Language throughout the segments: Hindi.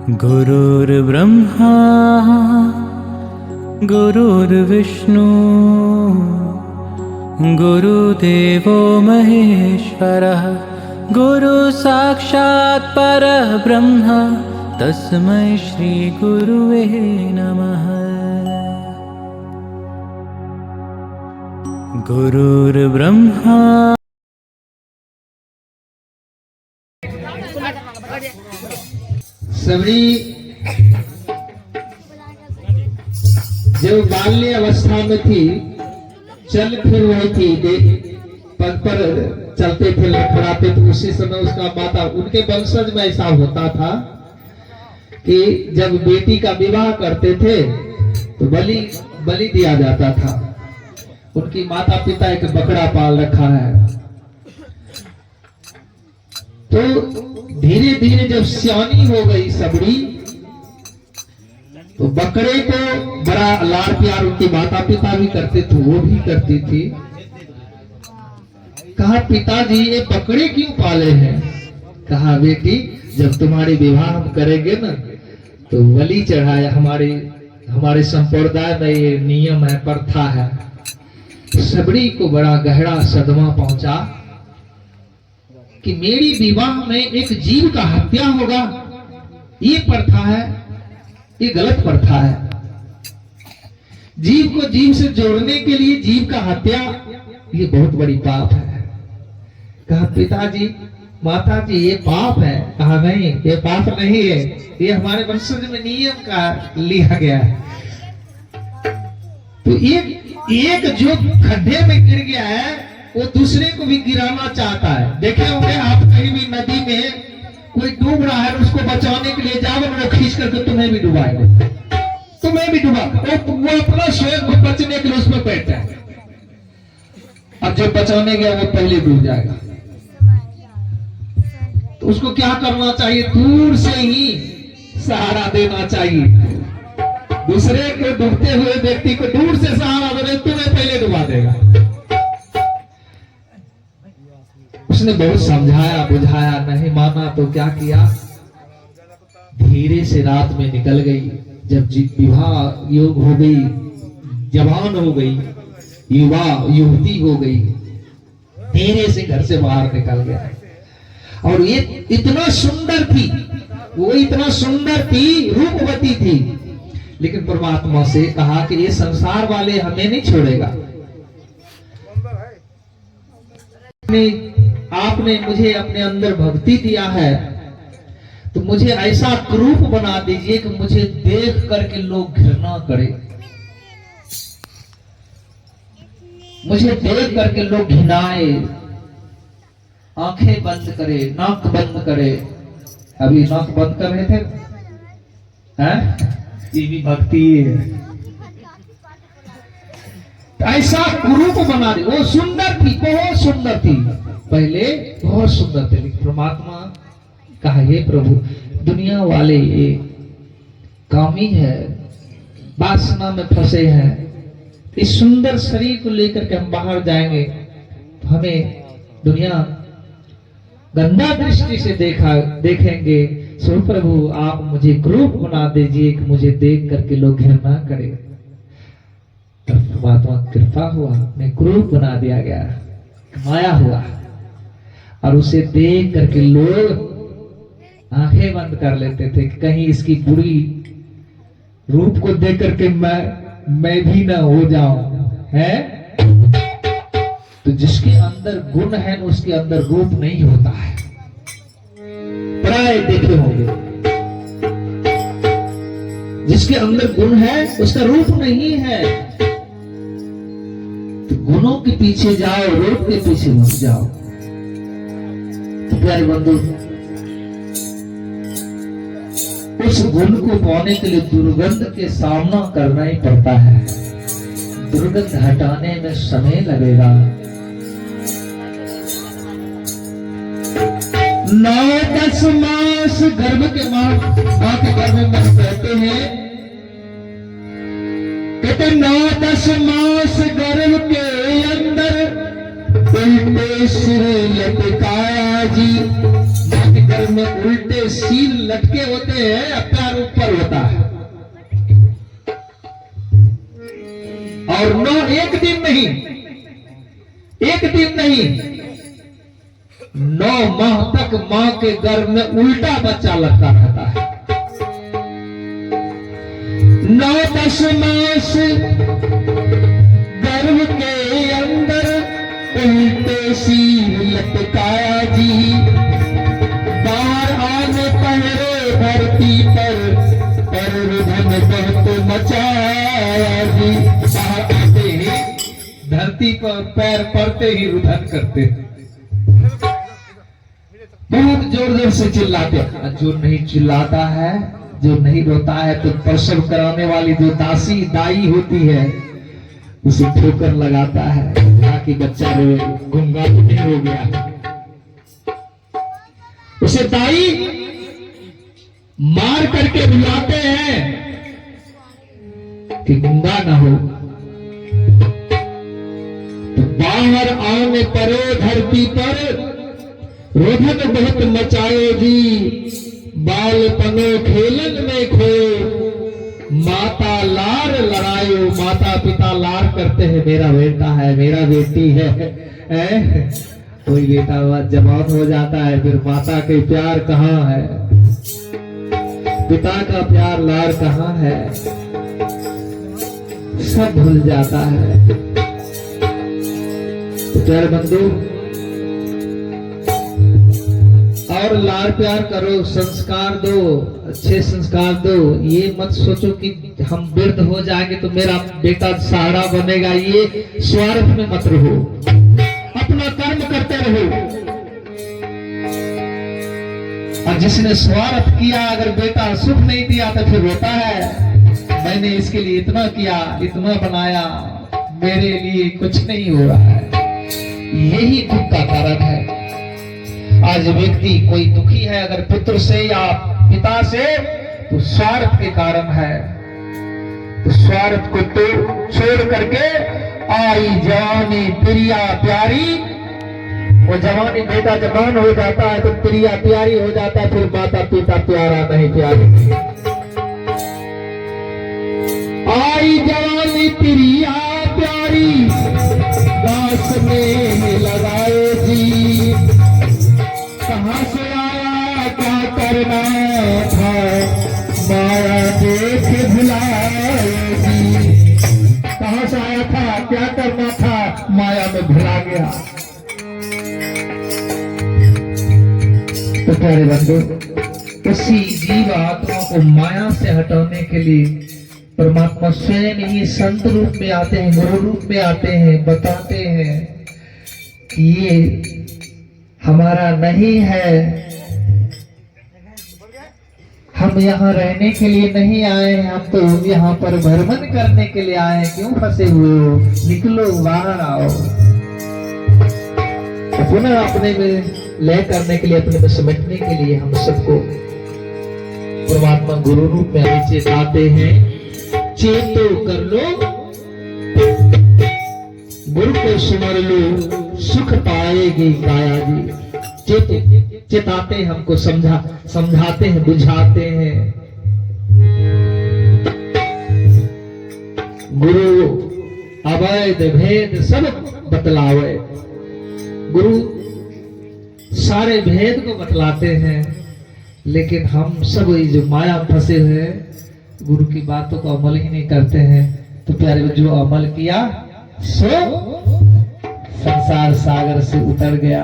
गुरुर्ब्रह्मा गुरुर्विष्णु गुरुदेवो महेश्वरः गुरु साक्षात् परब्रह्म तस्मै श्री गुरुवे नमः। गुरुर्ब्रह्मा सबरी जब बाल्य अवस्था में थी, चल फिर रही थी, पग पर चलते थे, लड़खड़ाते थे, उसी समय उसका माता, उनके वंशज में ऐसा होता था कि जब बेटी का विवाह करते थे तो बलि दिया जाता था। उनकी माता पिता एक बकरा पाल रखा है, तो धीरे धीरे जब सियानी हो गई सबरी, तो बकरे को बड़ा लाड़ प्यार उनके माता पिता भी करते थे, वो भी करती थी। कहा पिताजी ये बकरे क्यों पाले हैं? कहा बेटी जब तुम्हारे विवाह हम करेंगे ना तो बलि चढ़ाया, हमारे संप्रदाय में ये नियम है, प्रथा है। सबरी को बड़ा गहरा सदमा पहुंचा कि मेरी विवाह में एक जीव का हत्या होगा, ये प्रथा है, ये गलत प्रथा है। जीव को जीव से जोड़ने के लिए जीव का हत्या ये बहुत बड़ी पाप है। कहा पिताजी माताजी ये पाप है? कहा नहीं ये पाप नहीं है, ये हमारे वंशज में नियम का लिया गया है। तो एक जो खड्डे में गिर गया है वो दूसरे को भी गिराना चाहता है। देखे होंगे आप कहीं भी नदी में कोई डूब रहा है, उसको बचाने के लिए जाओ, वो खींच करके तुम्हें भी डुबाएगा, तुम्हें भी डुबा, वो अपना स्वयं को बचने के लिए उसमें बैठ जाए, अब जब बचाने गया वो पहले डूब जाएगा। तो उसको क्या करना चाहिए? दूर से ही सहारा देना चाहिए। दूसरे के डूबते हुए व्यक्ति को दूर से सहारा दे, तुम्हें पहले डुबा देगा। उसने बहुत समझाया बुझाया, नहीं माना तो क्या किया, धीरे से रात में निकल गई। जब विवाह योग हो गई, जवान हो गई, युवा युवती हो गई, धीरे से घर से बाहर निकल गया। और ये इतना सुंदर थी, वो इतना सुंदर थी, रूपवती थी, लेकिन परमात्मा से कहा कि ये संसार वाले हमें नहीं छोड़ेगा। आपने मुझे अपने अंदर भक्ति दिया है, तो मुझे ऐसा क्रूप बना दीजिए कि मुझे देख करके लोग घृणा करें, मुझे देख करके लोग घिनाए, आंखें बंद करे, नाक बंद करे। अभी नाक बंद कर रहे थे, हैं? ये भी भक्ति है। ऐसा कुरूप बना दे। वो सुंदर थी, बहुत सुंदर थी, पहले बहुत सुंदर थे, लेकिन परमात्मा कहा हे प्रभु दुनिया वाले ये कामी है, वासना में फंसे हैं, इस सुंदर शरीर को लेकर के हम बाहर जाएंगे तो हमें दुनिया गंदा दृष्टि से देखेंगे। सो प्रभु आप मुझे क्रूप बना दीजिए कि मुझे देख करके लोग घृणा करें। तो परमात्मा कृपा हुआ, मैं क्रूप बना दिया गया, माया हुआ, और उसे देख करके लोग आंखें बंद कर लेते थे कि कहीं इसकी बुरी रूप को देख करके मैं भी ना हो जाऊं, है? तो जिसके अंदर गुण है उसके अंदर रूप नहीं होता है। प्राय देखे होंगे जिसके अंदर गुण है उसका रूप नहीं है। तो गुणों के पीछे जाओ, रूप के पीछे मत जाओ। तो प्यारे बंधु, उस गुण को पाने के लिए दुर्गंध के सामना करना ही पड़ता है। दुर्गंध हटाने में समय लगेगा। 9-10 मास गर्भ के मां के गर्भ में रहते हैं, कहते 9-10 मास गर्भ के अंदर उल्टे सिर लटकाया जी। मां के गर्भ में उल्टे सिर लटके होते हैं, है प्यार ऊपर होता है। और 9 एक दिन नहीं 9 माह तक मां के गर्भ में उल्टा बच्चा लगता रहता है। 9-10 मास गर्भ के अंदर उल्टे सी लटकाया जी। बाहर आने पहरे धरती पर रुधन बहुत मचाया जी। बाहर आते ही धरती पर पैर पड़ते ही रुधन करते, बहुत जोर जोर से चिल्लाते हैं। जो नहीं चिल्लाता है, जो नहीं रोता है, तो प्रसव कराने वाली जो दाई होती है उसे ठोकर लगाता है ताकि बच्चा रोए, गूंगा तो नहीं हो गया। उसे दाई मार करके बुलाते हैं कि गूंगा ना हो। तो बाहर आने परे धरती पर रोधन बहुत मचाए जी। बालपनो खेलन में खो, माता लार लड़ायो। माता पिता लार करते हैं, मेरा बेटा है, मेरा बेटी है। कोई बेटा जवान हो जाता है, फिर माता के प्यार कहाँ है, पिता का प्यार लार कहाँ है, सब भूल जाता है। तो प्यार बंधु, और लाड़ प्यार करो, संस्कार दो, अच्छे संस्कार दो। ये मत सोचो कि हम वृद्ध हो जाएंगे तो मेरा बेटा सहारा बनेगा। ये स्वार्थ में मत रहो, अपना कर्म करते रहो। और जिसने स्वार्थ किया, अगर बेटा सुख नहीं दिया तो फिर रोता है, मैंने इसके लिए इतना किया, इतना बनाया, मेरे लिए कुछ नहीं हो रहा है। यही दुख का कारण है। आज व्यक्ति कोई दुखी है अगर पुत्र से या पिता से, तो स्वार्थ के कारण है। तो स्वार्थ को तो छोड़ करके आई जवानी प्रिया प्यारी। वो जवानी बेटा जवान हो जाता है तो प्रिया प्यारी हो जाता है, फिर माता पिता प्यारा नहीं प्यारी। आई जवानी प्रिया प्यारी, दास में लगाए जी। कहाँ से आया क्या करना था, माया देख भुलाएगी। कहाँ से आया था क्या करना था, माया में भुला गया। तो प्यारे बंधु, उसी जीव आत्मा को माया से हटाने के लिए परमात्मा स्वयं ही संत रूप में आते हैं, गुरु रूप में आते हैं, बताते हैं कि ये हमारा नहीं है। हम यहाँ रहने के लिए नहीं आए हैं, हम तो यहाँ पर भ्रमण करने के लिए आए हैं। क्यों फंसे हुए हो, निकलो बाहर आओ। तो पुनः अपने में लय करने के लिए, अपने में समेटने के लिए हम सबको परमात्मा गुरु रूप में हमें चेताते हैं। चेतो कर लो, गुरु को सुमर लो, सुख पाएगी काया जी। चेताते हैं, हमको समझाते हैं, बुझाते हैं। गुरु अवैध भेद सब बतलावे। गुरु सारे भेद को बतलाते हैं, लेकिन हम सब ये जो माया फंसे हुए हैं, गुरु की बातों को अमल ही नहीं करते हैं। तो प्यारे, जो अमल किया सो संसार सागर से उतर गया।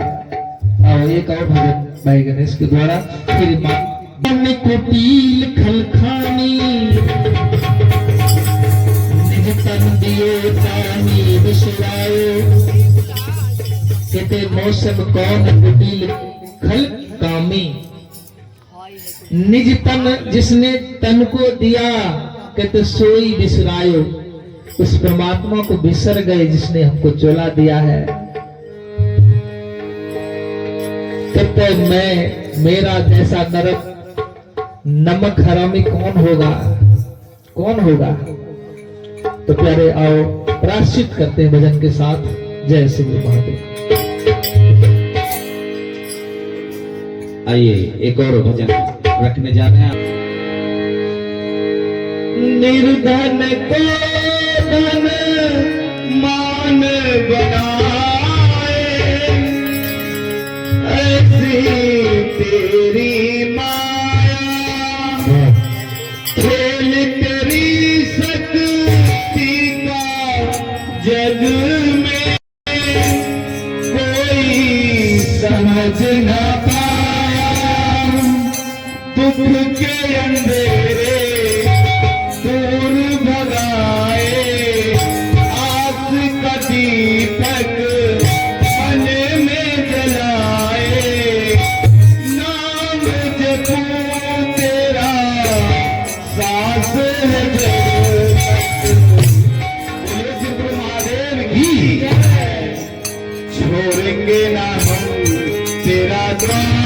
और एक और भजन भाई गणेश के द्वारा फिर कुटील खलखानी, निज तन दिए पानी बिसराए। कहते मौसम कौन कुटील खल कामी, निज तन जिसने तन को दिया, कहते सोई बिसरायो। उस परमात्मा को बिसर गए जिसने हमको चोला दिया है। कहते मैं, मेरा जैसा नरक नमक हरामी कौन होगा, कौन होगा। तो प्यारे, आओ प्रायश्चित करते हैं भजन के साथ। जय श्री महादेव। आइए एक और भजन रखने जा रहे हैं। निर्धन को धन मान बनाए, ऐसी तेरी माया, खेल तेरी शक्ति का जग में कोई समझ न पाया। दुख के अंधेरे दूर भगाए, आस का दीपक मन में जलाए, नाम जपूं तेरा सास है जगत। गुरु महादेव की जय। छोड़ेंगे ना हम तेरा द्वार,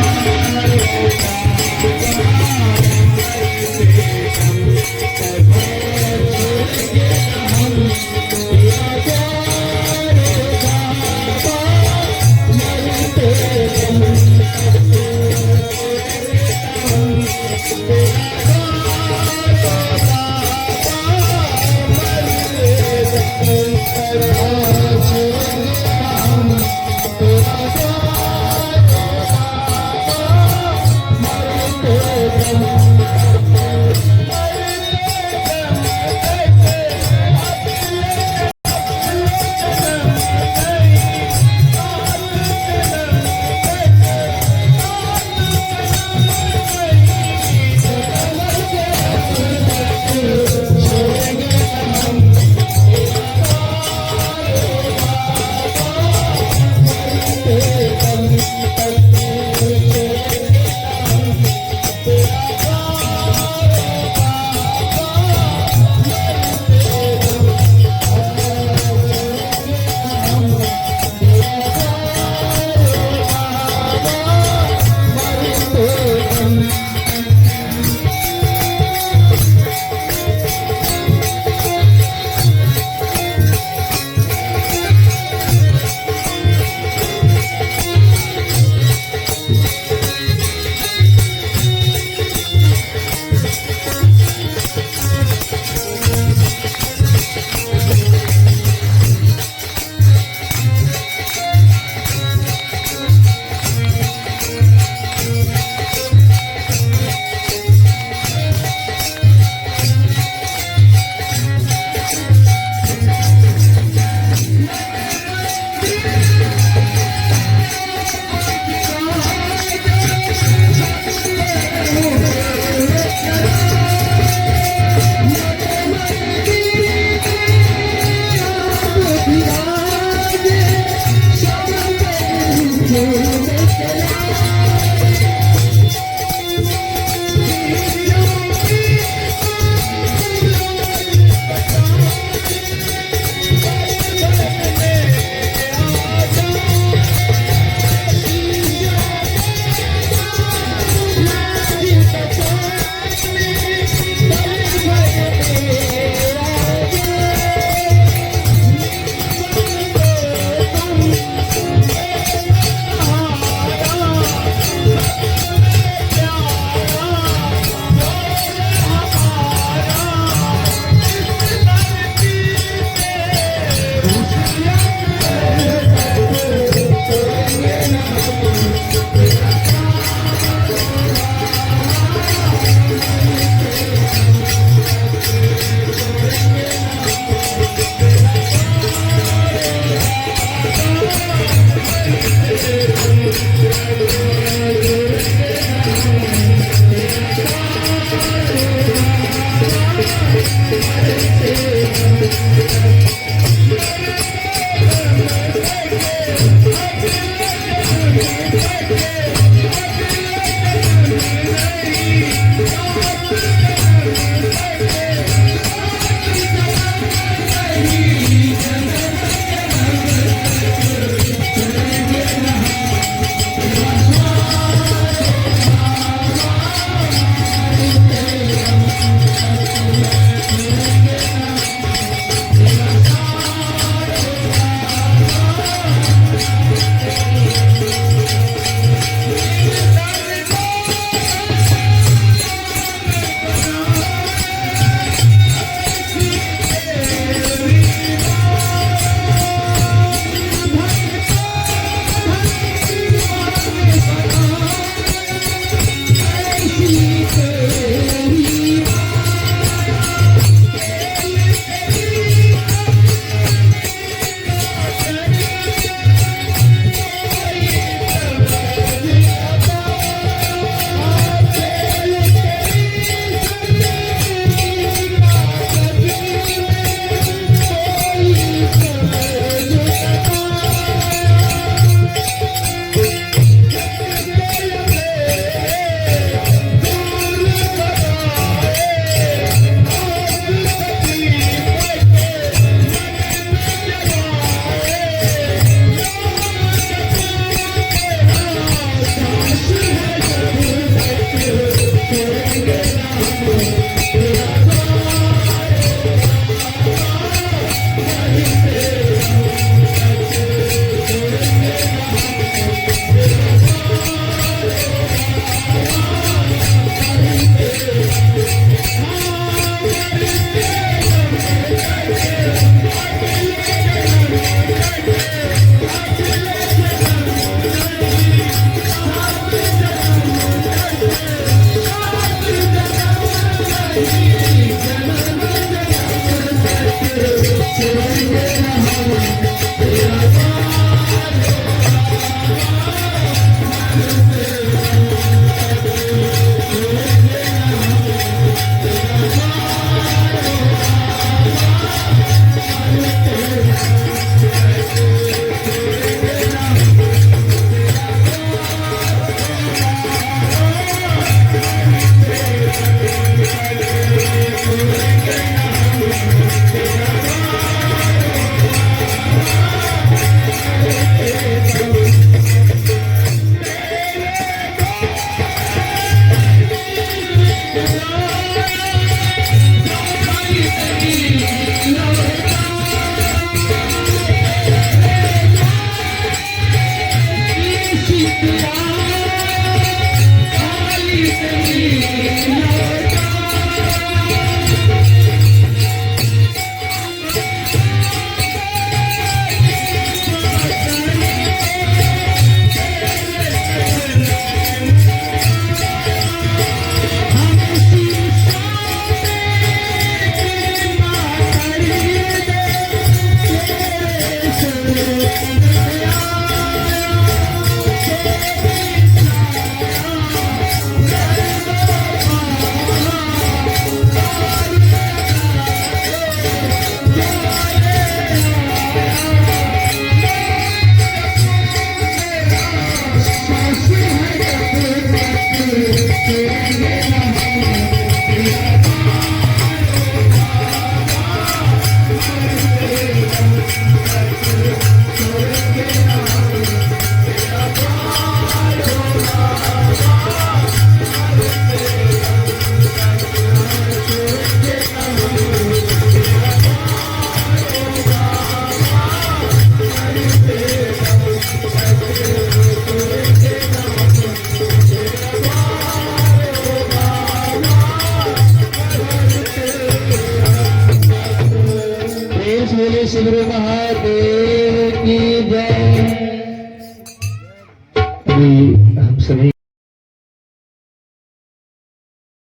बोले शिव महादेव की